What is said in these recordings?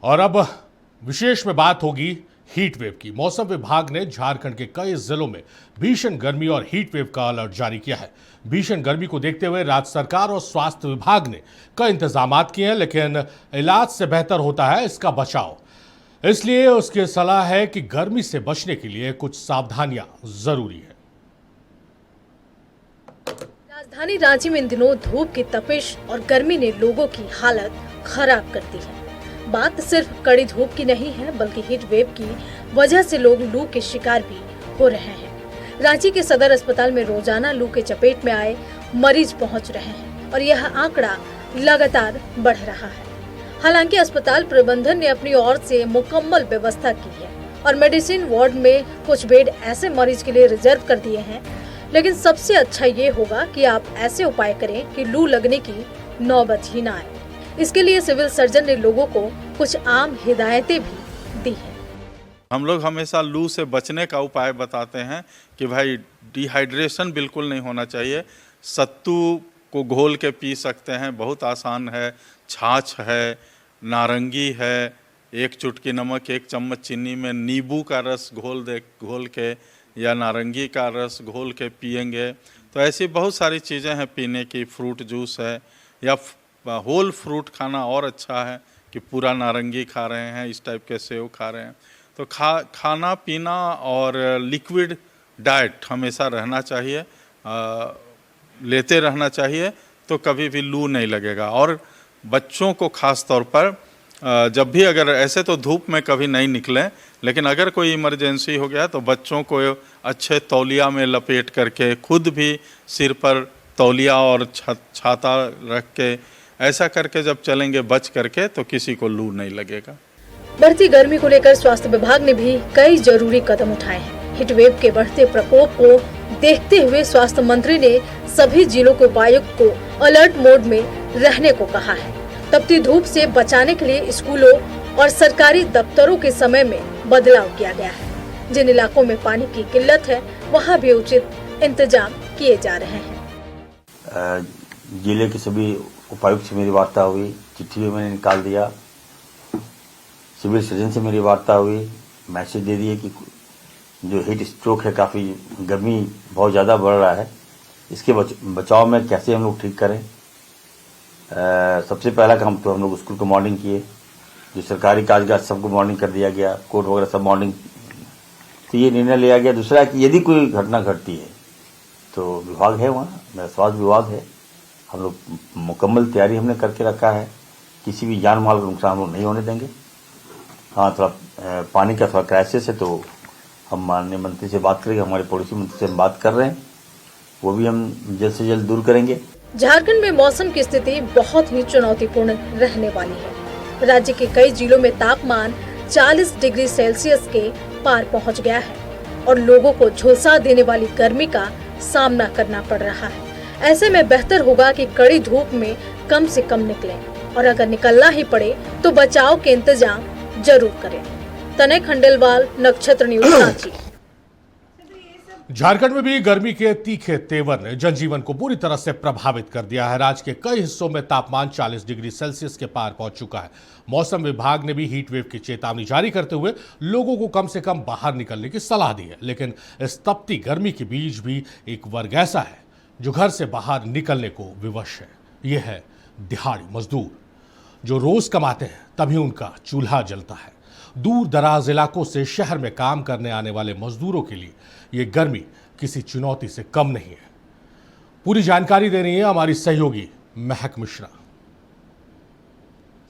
और अब विशेष में बात होगी हीट वेव की। मौसम विभाग ने झारखंड के कई जिलों में भीषण गर्मी और हीट वेव का अलर्ट जारी किया है। भीषण गर्मी को देखते हुए राज्य सरकार और स्वास्थ्य विभाग ने कई इंतजाम किए हैं, लेकिन इलाज से बेहतर होता है इसका बचाव। इसलिए उसकी सलाह है कि गर्मी से बचने के लिए कुछ सावधानियां जरूरी है। राजधानी रांची में इन दिनों धूप की तपिश और गर्मी ने लोगों की हालत खराब कर दी है। बात सिर्फ कड़ी धूप की नहीं है, बल्कि हीट वेव की वजह से लोग लू के शिकार भी हो रहे हैं। रांची के सदर अस्पताल में रोजाना लू के चपेट में आए मरीज पहुंच रहे हैं और यह आंकड़ा लगातार बढ़ रहा है। हालांकि अस्पताल प्रबंधन ने अपनी ओर से मुकम्मल व्यवस्था की है और मेडिसिन वार्ड में कुछ बेड ऐसे मरीज के लिए रिजर्व कर दिए हैं, लेकिन सबसे अच्छा ये होगा कि आप ऐसे उपाय करें कि लू लगने की नौबत ही न आए। इसके लिए सिविल सर्जन ने लोगों को कुछ आम हिदायतें भी दी हैं। हम लोग हमेशा लू से बचने का उपाय बताते हैं कि भाई डिहाइड्रेशन बिल्कुल नहीं होना चाहिए। सत्तू को घोल के पी सकते हैं, बहुत आसान है। छाछ है, नारंगी है, एक चुटकी नमक, एक चम्मच चीनी में नींबू का रस घोल के या नारंगी का रस घोल के पिएंगे तो ऐसी बहुत सारी चीज़ें हैं पीने की। फ्रूट जूस है या होल फ्रूट खाना और अच्छा है कि पूरा नारंगी खा रहे हैं, इस टाइप के सेव खा रहे हैं। तो खाना पीना और लिक्विड डाइट हमेशा रहना चाहिए, लेते रहना चाहिए, तो कभी भी लू नहीं लगेगा। और बच्चों को खास तौर पर जब भी, अगर ऐसे तो धूप में कभी नहीं निकलें, लेकिन अगर कोई इमरजेंसी हो गया तो बच्चों को अच्छे तौलिया में लपेट करके, खुद भी सिर पर तौलिया और छाता रख के, ऐसा करके जब चलेंगे बच करके, तो किसी को लू नहीं लगेगा। बढ़ती गर्मी को लेकर स्वास्थ्य विभाग ने भी कई जरूरी कदम उठाए हैं। हीट वेव के बढ़ते प्रकोप को देखते हुए स्वास्थ्य मंत्री ने सभी जिलों के उपायुक्त को अलर्ट मोड में रहने को कहा है। तपती धूप से बचाने के लिए स्कूलों और सरकारी दफ्तरों के समय में बदलाव किया गया है। जिन इलाकों में पानी की किल्लत है, वहाँ भी उचित इंतजाम किए जा रहे हैं। जिले के सभी उपायुक्त से मेरी वार्ता हुई, चिट्ठी भी मैंने निकाल दिया। सिविल सर्जन से मेरी वार्ता हुई, मैसेज दे दिए कि जो हीट स्ट्रोक है, काफ़ी गर्मी बहुत ज़्यादा बढ़ रहा है, इसके बचाव में कैसे हम लोग ठीक करें। सबसे पहला काम तो हम लोग स्कूल को मॉर्निंग किए, जो सरकारी काजगार सबको मॉर्निंग कर दिया गया, कोर्ट वगैरह सब मॉर्निंग, तो ये निर्णय लिया गया। दूसरा कि यदि कोई घटना घटती है तो विभाग है वहाँ, मेरा स्वास्थ्य विभाग है, हम लोग मुकम्मल तैयारी हमने करके रखा है, किसी भी जान माल का नुकसान हम लोग नहीं होने देंगे। हाँ, थोड़ा पानी का थोड़ा क्राइसिस है, तो हम माननीय मंत्री से बात करेंगे, हमारे पड़ोसी मंत्री से हम बात कर रहे हैं, वो भी हम जल्द से जल्द दूर करेंगे। झारखंड में मौसम की स्थिति बहुत ही चुनौतीपूर्ण रहने वाली है। राज्य के कई जिलों में तापमान 40 डिग्री सेल्सियस के पार पहुंच गया है और लोगों को झुलसा देने वाली गर्मी का सामना करना पड़ रहा है। ऐसे में बेहतर होगा कि कड़ी धूप में कम से कम निकलें और अगर निकलना ही पड़े तो बचाव के इंतजाम जरूर करें। तनय खंडेलवाल, नक्षत्र न्यूज, रांची। झारखंड में भी गर्मी के तीखे तेवर ने जनजीवन को बुरी तरह से प्रभावित कर दिया है। राज्य के कई हिस्सों में तापमान 40 डिग्री सेल्सियस के पार पहुंच चुका है। मौसम विभाग ने भी हीट वेव की चेतावनी जारी करते हुए लोगों को कम से कम बाहर निकलने की सलाह दी है। लेकिन इस तपती गर्मी के बीच भी एक वर्ग ऐसा है जो घर से बाहर निकलने को विवश है। यह है दिहाड़ी मजदूर, जो रोज कमाते हैं तभी उनका चूल्हा जलता है। दूर दराज इलाकों से शहर में काम करने आने वाले मजदूरों के लिए ये गर्मी किसी चुनौती से कम नहीं है। पूरी जानकारी दे रही है हमारी सहयोगी महक मिश्रा।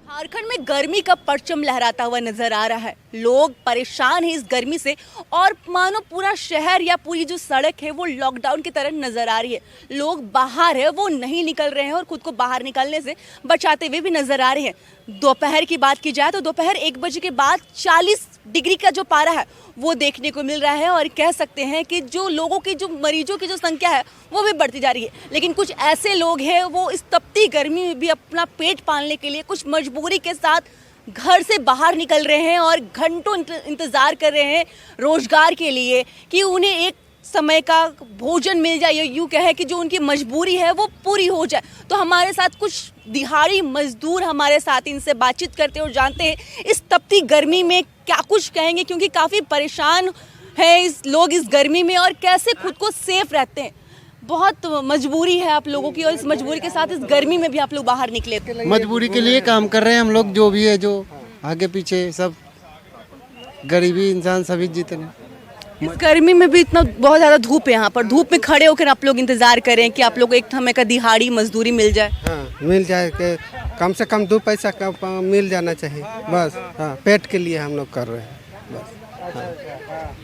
झारखंड में गर्मी का परचम लहराता हुआ नजर आ रहा है। लोग परेशान हैं इस गर्मी से और मानो पूरा शहर या पूरी जो सड़क है वो लॉकडाउन की तरह नजर आ रही है। लोग बाहर है वो नहीं निकल रहे हैं और खुद को बाहर निकलने से बचाते हुए भी नजर आ रहे हैं। दोपहर की बात की जाए तो दोपहर 1 बजे के बाद 40 डिग्री का जो पारा है वो देखने को मिल रहा है और कह सकते हैं कि जो लोगों की, जो मरीजों की जो संख्या है वो भी बढ़ती जा रही है। लेकिन कुछ ऐसे लोग हैं वो इस तपती गर्मी में भी अपना पेट पालने के लिए कुछ मजबूरी के साथ घर से बाहर निकल रहे हैं और घंटों इंतजार कर रहे हैं रोजगार के लिए कि उन्हें एक समय का भोजन मिल जाए, या यूँ कहे कि जो उनकी मजबूरी है वो पूरी हो जाए। तो हमारे साथ कुछ दिहाड़ी मजदूर हमारे साथ, इनसे बातचीत करते हैं और जानते हैं इस तपती गर्मी में क्या कुछ कहेंगे, क्योंकि काफ़ी परेशान है लोग इस गर्मी में और कैसे खुद को सेफ रहते हैं। बहुत मजबूरी है आप लोगों की और इस मजबूरी के साथ इस गर्मी में भी आप लोग बाहर निकले। मजबूरी के लिए काम कर रहे हैं हम लोग, जो भी है, जो आगे पीछे सब गरीबी इंसान सभी जितने। इस गर्मी में भी इतना बहुत ज़्यादा धूप है, यहाँ पर धूप में खड़े होकर आप लोग इंतजार करें कि आप लोग को एक समय का दिहाड़ी मजदूरी मिल जाए। हाँ, मिल जाए कि कम से कम 2 पैसा मिल जाना चाहिए बस। हाँ, पेट के लिए हम लोग कर रहे हैं बस। हाँ।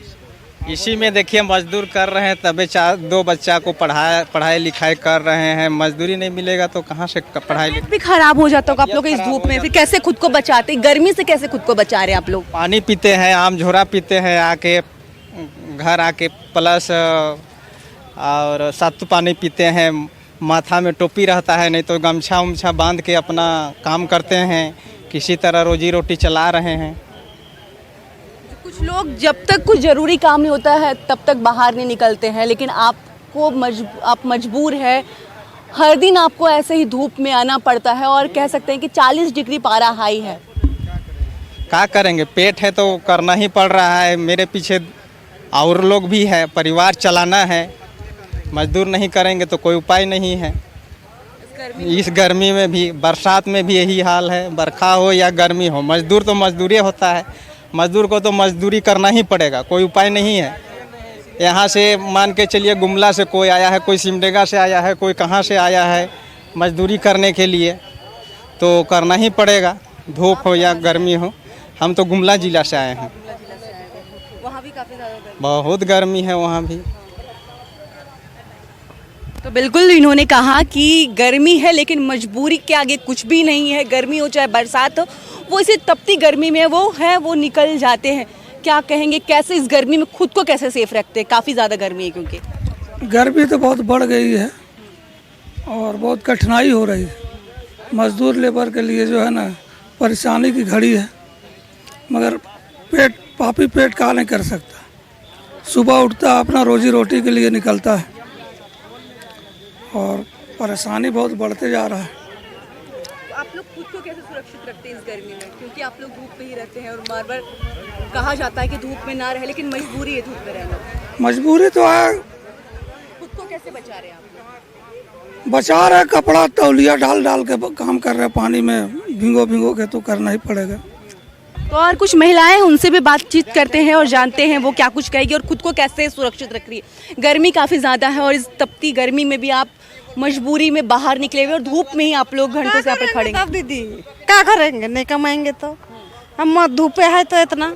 इसी में देखिए मजदूर कर रहे हैं, तबे 2 बच्चा को पढ़ाई लिखाई कर रहे हैं। मजदूरी नहीं मिलेगा तो कहाँ से पढ़ाई लिखाई भी खराब हो जाता होगा आप लोग इस धूप में, फिर कैसे खुद को बचाते हैं? गर्मी से कैसे खुद को बचा रहे हैं आप लोग? पानी पीते हैं, आम झोरा पीते हैं आके घर आके, प्लस और सत्तू पानी पीते हैं। माथा में टोपी रहता है, नहीं तो गमछा उमछा बांध के अपना काम करते हैं, किसी तरह रोजी रोटी चला रहे हैं। कुछ लोग जब तक कुछ ज़रूरी काम नहीं होता है तब तक बाहर नहीं निकलते हैं, लेकिन आपको आप मजबूर है, हर दिन आपको ऐसे ही धूप में आना पड़ता है और कह सकते हैं कि 40 डिग्री पारा हाई है। क्या करेंगे, पेट है तो करना ही पड़ रहा है। मेरे पीछे और लोग भी है, परिवार चलाना है। मजदूर नहीं करेंगे तो कोई उपाय नहीं है। इस गर्मी में भी, बरसात में भी यही हाल है, बरखा हो या गर्मी हो, मजदूर तो मजदूरी होता है। मजदूर को तो मजदूरी करना ही पड़ेगा, कोई उपाय नहीं है। यहाँ से मान के चलिए गुमला से कोई आया है, कोई सिमडेगा से आया है, कोई कहाँ से आया है मजदूरी करने के लिए, तो करना ही पड़ेगा, धूप हो या गर्मी हो। हम तो गुमला जिला से आए हैं, वहाँ भी काफ़ी ज़्यादा बहुत गर्मी है वहाँ भी। तो बिल्कुल इन्होंने कहा कि गर्मी है लेकिन मजबूरी के आगे कुछ भी नहीं है। गर्मी हो चाहे बरसात हो, वो इसी तपती गर्मी में वो निकल जाते हैं। क्या कहेंगे, कैसे इस गर्मी में खुद को कैसे सेफ रखते हैं? काफ़ी ज़्यादा गर्मी है, क्योंकि गर्मी तो बहुत बढ़ गई है और बहुत कठिनाई हो रही है। मजदूर लेबर के लिए जो है ना, परेशानी की घड़ी है, मगर पापी पेट का नहीं कर सकता। सुबह उठता अपना रोजी रोटी के लिए निकलता है और परेशानी बहुत बढ़ते जा रहा है। आप लोग खुद को कैसे सुरक्षित रखते हैं इस गर्मी में? क्योंकि आप लोग धूप में ही रहते हैं और बार बार कहा जाता है कि धूप में ना रहे, लेकिन मजबूरी है धूप में रहना। मजबूरी तो है। खुद को कैसे बचा रहे हैं आप लोग? बचा रहे, कपड़ा तौलिया डाल के काम कर रहे, पानी में भिगो के तो करना ही पड़ेगा। तो और कुछ महिलाएं, उनसे भी बातचीत करते हैं और जानते हैं वो क्या कुछ कहेगी और खुद को कैसे सुरक्षित रख रही है। गर्मी काफ़ी ज़्यादा है और इस तपती गर्मी में भी आप मजबूरी में बाहर निकले हुए और धूप में ही आप लोग घंटों से यहाँ पर खड़े हैं। दीदी क्या करेंगे, नहीं कमाएंगे तो हम धूपे है तो इतना,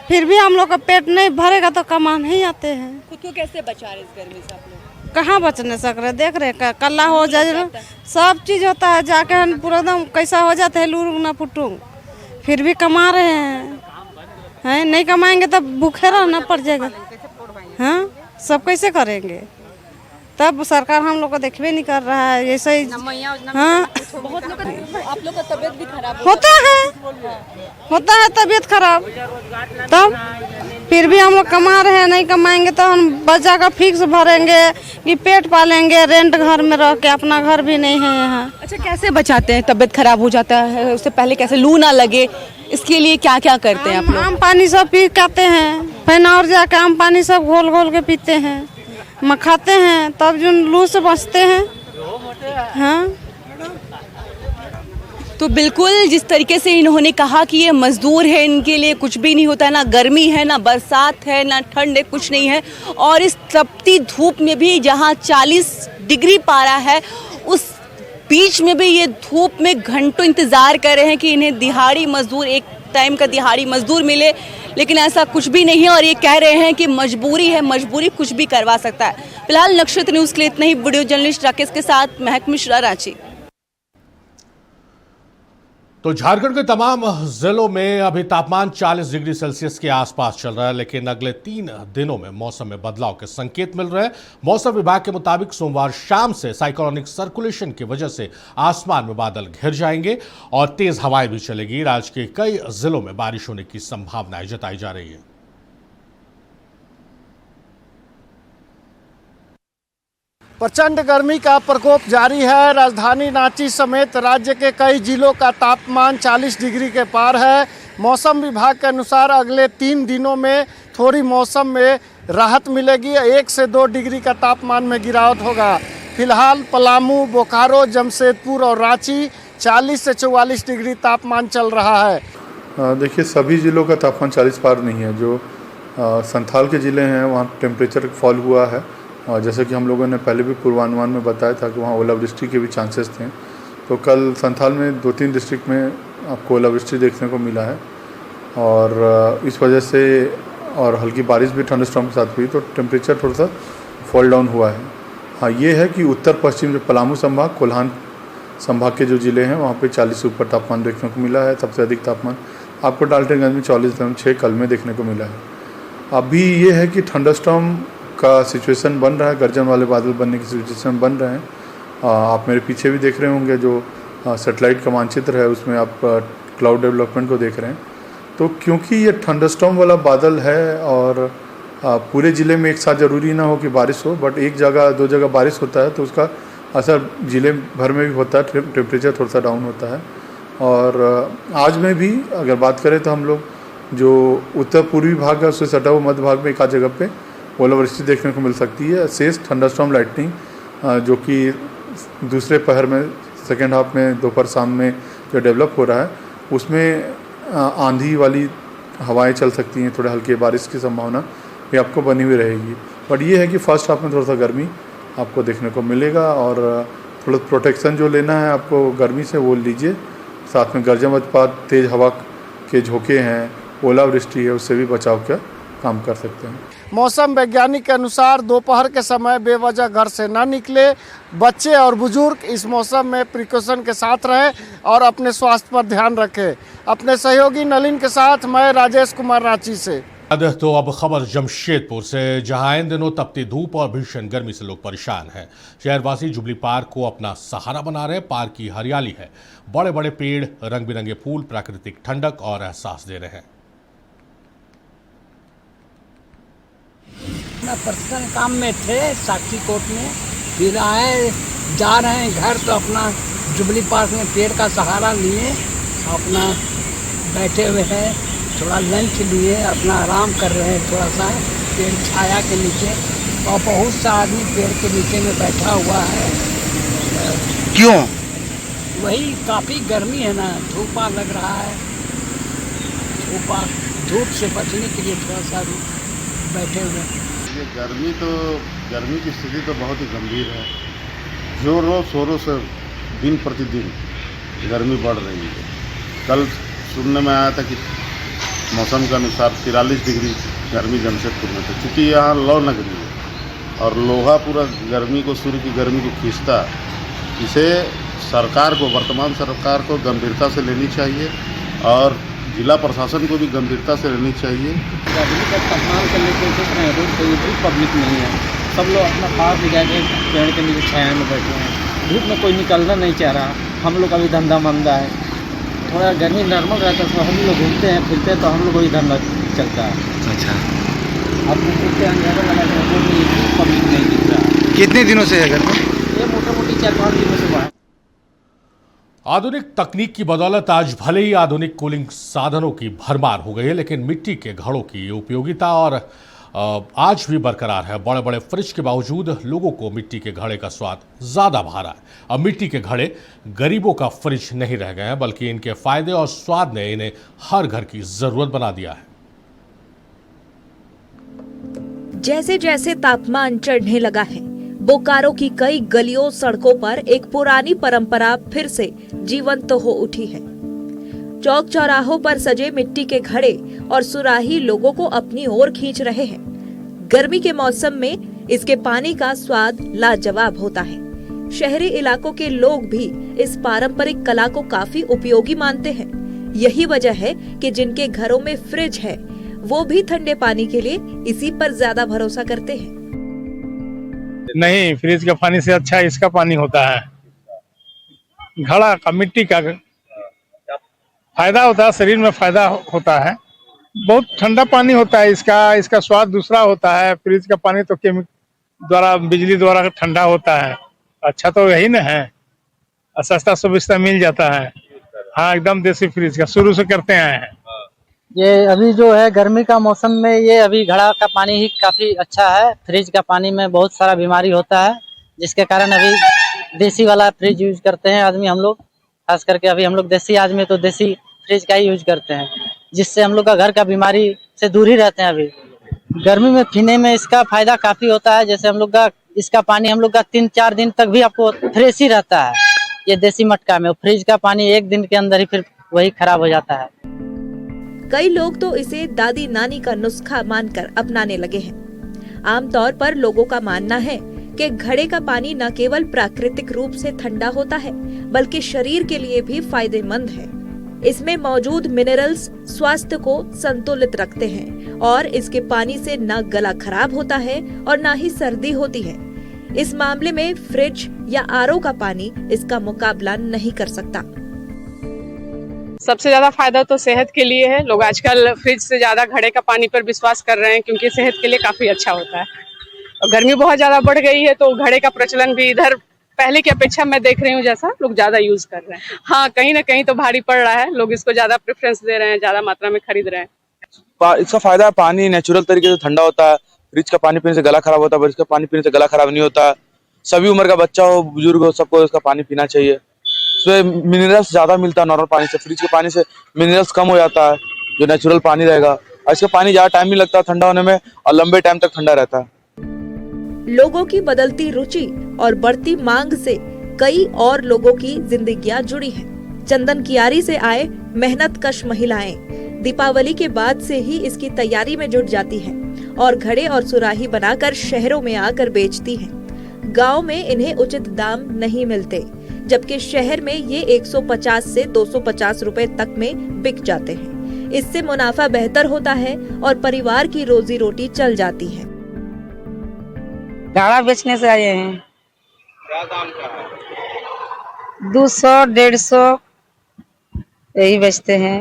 फिर भी हम लोग का पेट नहीं भरेगा तो कमा नहीं आते हैं। खुद को कैसे बचा रहे इस गर्मी से आप लोग? कहाँ बच नहीं सक रहे, देख रहे कल्ला हो जाए, सब चीज़ होता है, जाके हम पूरा एकदम कैसा हो जाते हैं, लूर ना फुटूंग, फिर भी कमा रहे हैं। नहीं कमाएंगे तो भूखे रहना पड़ जाएगा। हाँ, सब कैसे करेंगे? तब सरकार हम लोग को देखबे नहीं कर रहा है, ऐसे ही। हाँ, बहुत लोग आप लोग का तबीयत भी खराब होता है तबीयत खराब, तब फिर भी हम लोग कमा रहे हैं। नहीं कमाएंगे तो हम बच्चा का फिक्स भरेंगे कि पेट पालेंगे, रेंट घर में रह के, अपना घर भी नहीं है यहाँ। अच्छा, कैसे बचाते हैं? तबीयत खराब हो जाता है, उससे पहले कैसे लू ना लगे, इसके लिए क्या क्या करते हैं आप लोग? आम पानी सब पी खाते हैं, पहना और जाके आम पानी सब घोल के पीते हैं, खाते हैं, तब जो लू से बचते हैं। हाँ, तो बिल्कुल जिस तरीके से इन्होंने कहा कि ये मजदूर है, इनके लिए कुछ भी नहीं होता, ना गर्मी है, ना बरसात है, ना ठंड है, कुछ नहीं है। और इस तपती धूप में भी जहाँ 40 डिग्री पारा है, उस बीच में भी ये धूप में घंटों इंतज़ार कर रहे हैं कि इन्हें दिहाड़ी मजदूर, एक टाइम का दिहाड़ी मजदूर मिले, लेकिन ऐसा कुछ भी नहीं है। और ये कह रहे हैं कि मजबूरी है, मजबूरी कुछ भी करवा सकता है। फिलहाल नक्षत्र न्यूज़ के लिए इतना ही। वीडियो जर्नलिस्ट राकेश के साथ महक मिश्रा, रांची। तो झारखंड के तमाम जिलों में अभी तापमान 40 डिग्री सेल्सियस के आसपास चल रहा है, लेकिन अगले 3 दिनों में मौसम में बदलाव के संकेत मिल रहे हैं। मौसम विभाग के मुताबिक सोमवार शाम से साइक्लोनिक सर्कुलेशन की वजह से आसमान में बादल घिर जाएंगे और तेज हवाएं भी चलेगी। राज्य के कई जिलों में बारिश होने की संभावनाएं जताई जा रही है। प्रचंड गर्मी का प्रकोप जारी है। राजधानी रांची समेत राज्य के कई जिलों का तापमान 40 डिग्री के पार है। मौसम विभाग के अनुसार अगले 3 दिनों में थोड़ी मौसम में राहत मिलेगी। 1 से 2 डिग्री का तापमान में गिरावट होगा। फिलहाल पलामू, बोकारो, जमशेदपुर और रांची 40 से 44 डिग्री तापमान चल रहा है। देखिए, सभी जिलों का तापमान 40 पार नहीं है। जो संथाल के ज़िले हैं वहाँ टेम्परेचर फॉल हुआ है, और जैसे कि हम लोगों ने पहले भी पूर्वानुमान में बताया था कि वहाँ ओलावृष्टि के भी चांसेस थे। तो कल संथाल में 2-3 डिस्ट्रिक्ट में आपको ओलावृष्टि देखने को मिला है, और इस वजह से और हल्की बारिश भी थंडरस्टॉर्म के साथ हुई, तो टेम्परेचर थोड़ा सा फॉल डाउन हुआ है। हाँ, ये है कि उत्तर पश्चिम जो पलामू संभाग, कोल्हान संभाग के जो ज़िले हैं वहाँ पे 40 से ऊपर तापमान देखने को मिला है। सबसे अधिक तापमान आपको डाल्टनगंज में 44.6 कल में देखने को मिला है। अभी ये है कि थंडरस्टॉर्म का सिचुएशन बन रहा है, गर्जन वाले बादल बनने की सिचुएशन बन रहे हैं। आप मेरे पीछे भी देख रहे होंगे, जो सैटेलाइट का मानचित्र है उसमें आप क्लाउड डेवलपमेंट को देख रहे हैं। तो क्योंकि ये थंडरस्टॉर्म वाला बादल है और पूरे ज़िले में एक साथ ज़रूरी ना हो कि बारिश हो, बट एक जगह 2 जगह बारिश होता है तो उसका असर ज़िले भर में भी होता है, टेम्परेचर थोड़ा सा डाउन होता है। और आज में भी अगर बात करें तो हम लोग जो उत्तर पूर्वी भाग है उससे सटा हुआ मध्य भाग में एक आध जगह पे ओलावृष्टि देखने को मिल सकती है। शेष थंडरस्टॉर्म लाइटनिंग जो कि दूसरे पहर में, सेकेंड हाफ में, दोपहर शाम में जो डेवलप हो रहा है, उसमें आंधी वाली हवाएं चल सकती हैं, थोड़े हल्के बारिश की संभावना भी आपको बनी हुई रहेगी। बट ये है कि फर्स्ट हाफ में थोड़ा सा गर्मी आपको देखने को मिलेगा, और थोड़ा प्रोटेक्शन जो लेना है आपको गर्मी से वो लीजिए। साथ में गर्जन वज्रपात, तेज़ हवा के झोंके हैं, ओलावृष्टि है, उससे भी बचाव का काम कर सकते हैं। मौसम वैज्ञानिक के अनुसार दोपहर के समय बेवजह घर से न निकले। बच्चे और बुजुर्ग इस मौसम में प्रिकॉशन के साथ रहें और अपने स्वास्थ्य पर ध्यान रखें। अपने सहयोगी नलिन के साथ मैं राजेश कुमार, रांची से। तो अब खबर जमशेदपुर से, जहां इन दिनों तपती धूप और भीषण गर्मी से लोग परेशान हैं। शहरवासी जुबली पार्क को अपना सहारा बना रहे। पार्क की हरियाली है, बड़े बड़े पेड़, रंग बिरंगे फूल प्राकृतिक ठंडक और एहसास दे रहे हैं। पर्सनल काम में थे साक्षी कोर्ट में, फिर आए जा रहे हैं घर, तो अपना जुबली पार्क में पेड़ का सहारा लिए अपना बैठे हुए हैं, थोड़ा लंच लिए, अपना आराम कर रहे हैं थोड़ा सा पेड़ छाया के नीचे। और बहुत सा आदमी पेड़ के नीचे में बैठा हुआ है। क्यों? वही काफ़ी गर्मी है ना, धूपा लग रहा है, धूप से बचने के लिए थोड़ा सा बैठे हुए हैं। ये गर्मी की स्थिति तो बहुत ही गंभीर है। जोरों शोरों से दिन प्रतिदिन गर्मी बढ़ रही है। कल सुनने में आया था कि मौसम के अनुसार 43 डिग्री गर्मी जमशेदपुर में था। चूँकि यहाँ लौ नगरी है और लोहा पूरा गर्मी को, सूर्य की गर्मी को खींचता, इसे सरकार को, वर्तमान सरकार को गंभीरता से लेनी चाहिए और जिला प्रशासन को भी गंभीरता से लेनी चाहिए। गर्मी का तापमान को लेकर देख रहे हैं, रोड पर कोई पब्लिक नहीं है, सब लोग अपना पास भी जाके पेड़ के नीचे छाया में बैठे हैं। धूप में कोई निकलना नहीं चाह रहा। हम लोग का भी धंधा मंदा है, थोड़ा गर्मी नॉर्मल रहता है तो हम लोग घूमते हैं फिरते हैं, तो हम लोग को ही धंधा चलता है। अच्छा, अब घूमते हैं, पब्लिक नहीं दिख रहा। कितने दिनों से है घर में? ये मोटा मोटी 4-5 दिनों से बढ़ा। आधुनिक तकनीक की बदौलत आज भले ही आधुनिक कूलिंग साधनों की भरमार हो गई है, लेकिन मिट्टी के घड़ों की उपयोगिता और आज भी बरकरार है। बड़े बड़े फ्रिज के बावजूद लोगों को मिट्टी के घड़े का स्वाद ज़्यादा भा रहा है। अब मिट्टी के घड़े गरीबों का फ्रिज नहीं रह गए हैं, बल्कि इनके फायदे और स्वाद ने इन्हें हर घर की ज़रूरत बना दिया है। जैसे जैसे तापमान चढ़ने लगा है, बोकारो की कई गलियों सड़कों पर एक पुरानी परंपरा फिर से जीवंत हो उठी है। चौक चौराहों पर सजे मिट्टी के घड़े और सुराही लोगों को अपनी ओर खींच रहे हैं। गर्मी के मौसम में इसके पानी का स्वाद लाजवाब होता है। शहरी इलाकों के लोग भी इस पारंपरिक कला को काफी उपयोगी मानते हैं। यही वजह है कि जिनके घरों में फ्रिज है, वो भी ठंडे पानी के लिए इसी पर ज्यादा भरोसा करते हैं। नहीं, फ्रिज के पानी से अच्छा इसका पानी होता है। घड़ा का, मिट्टी का फायदा होता है, शरीर में फायदा होता है। बहुत ठंडा पानी होता है इसका स्वाद दूसरा होता है। फ्रिज का पानी तो द्वारा बिजली द्वारा ठंडा होता है, अच्छा तो यही ना है, और सस्ता सुविधा मिल जाता है। हाँ, एकदम देसी फ्रिज का शुरू से करते आए हैं। ये अभी जो है गर्मी का मौसम में ये अभी घड़ा का पानी ही काफी अच्छा है। फ्रिज का पानी में बहुत सारा बीमारी होता है, जिसके कारण अभी देसी वाला फ्रिज यूज करते हैं आदमी। हम लोग खास करके अभी हम लोग देसी आदमी तो देसी फ्रिज का ही यूज करते हैं, जिससे हम लोग का घर का बीमारी से दूर ही रहते हैं। अभी गर्मी में पीने में इसका फायदा काफी होता है। जैसे हम लोग का इसका पानी हम लोग का 3-4 दिन तक भी आपको फ्रेश ही रहता है। ये देसी मटका में, फ्रिज का पानी 1 दिन के अंदर ही फिर वही खराब हो जाता है। कई लोग तो इसे दादी नानी का नुस्खा मानकर अपनाने लगे हैं। आमतौर पर लोगों का मानना है कि घड़े का पानी न केवल प्राकृतिक रूप से ठंडा होता है, बल्कि शरीर के लिए भी फायदेमंद है। इसमें मौजूद मिनरल्स स्वास्थ्य को संतुलित रखते हैं और इसके पानी से न गला खराब होता है और न ही सर्दी होती है। इस मामले में फ्रिज या आरओ का पानी इसका मुकाबला नहीं कर सकता। सबसे ज्यादा फायदा तो सेहत के लिए है। लोग आजकल फ्रिज से ज्यादा घड़े का पानी पर विश्वास कर रहे हैं, क्योंकि सेहत के लिए काफी अच्छा होता है। और गर्मी बहुत ज्यादा बढ़ गई है, तो घड़े का प्रचलन भी इधर पहले की अपेक्षा मैं देख रही हूँ जैसा लोग ज्यादा यूज कर रहे हैं। हाँ, कहीं ना कहीं तो भारी पड़ रहा है, लोग इसको ज्यादा प्रेफरेंस दे रहे हैं, ज्यादा मात्रा में खरीद रहे हैं। इसका फायदा है, पानी नेचुरल तरीके से ठंडा होता है। फ्रिज का पानी पीने से गला खराब होता है, फ्रिज का पानी पीने से गला खराब नहीं होता। सभी उम्र का बच्चा हो, बुजुर्ग हो, सबको इसका पानी पीना चाहिए। इसमें मिनरल्स ज्यादा मिलता है नॉर्मल पानी से। फ्रिज के पानी से मिनरल्स कम हो जाता है, जो नेचुरल पानी रहेगा। और इसका पानी ज्यादा टाइम नहीं लगता ठंडा होने में, और लंबे टाइम तक ठंडा रहता है। लोगों की बदलती रुचि और बढ़ती मांग से कई और लोगों की जिंदगियां जुड़ी हैं। चंदन कियारी से आए मेहनतकश महिलाएं दीपावली के बाद से ही इसकी तैयारी में जुट जाती हैं और घड़े और सुराही बनाकर शहरों में आकर बेचती हैं। गांव में इन्हें उचित दाम नहीं मिलते, जबकि शहर में ये 150 से 250 रुपए तक में बिक जाते हैं। इससे मुनाफा बेहतर होता है और परिवार की रोजी रोटी चल जाती है। घड़ा बेचने से आए हैं। क्या दाम का है? 200-150 यही बेचते हैं।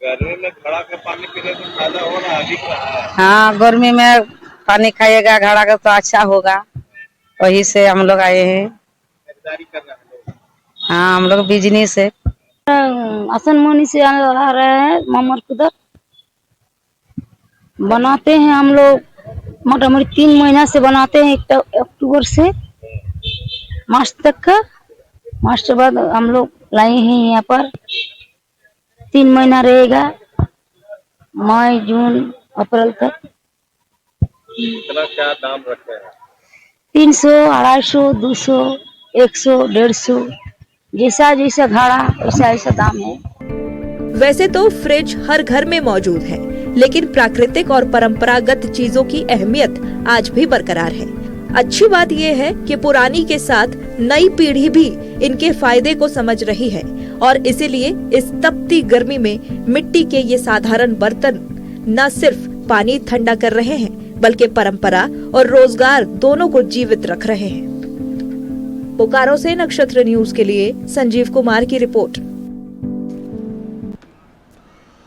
गर्मी में घड़ा का पानी पीने से फायदा हो रहा है, दिख रहा है। हाँ, गर्मी में पानी खाइएगा घड़ा का तो अच्छा होगा, वही से हम लोग आए हैं। खरीदारी कर रहे हैं। हाँ, हम लोग बिजनेस है। आसन मोनी से आ रहे हैं मामर कुदर बनाते हैं हम लोग। मोटा मोटी 3 महीना से बनाते हैं, 1 अक्टूबर से मार्च तक का। मार्च के बाद हम लोग लाए हैं यहाँ पर। 3 महीना रहेगा, मई जून अप्रैल तक। कितना क्या दाम रखते हैं? 300, 250, 200, 100, 150 जैसा जैसा घड़ा वैसा ऐसा दाम है। वैसे तो फ्रिज हर घर में मौजूद है, लेकिन प्राकृतिक और परंपरागत चीजों की अहमियत आज भी बरकरार है। अच्छी बात यह है कि पुरानी के साथ नई पीढ़ी भी इनके फायदे को समझ रही है और इसीलिए इस तपती गर्मी में मिट्टी के ये साधारण बर्तन न सिर्फ पानी ठंडा कर रहे हैं, बल्कि परंपरा और रोजगार दोनों को जीवित रख रहे हैं। बोकारो से नक्षत्र न्यूज के लिए संजीव कुमार की रिपोर्ट।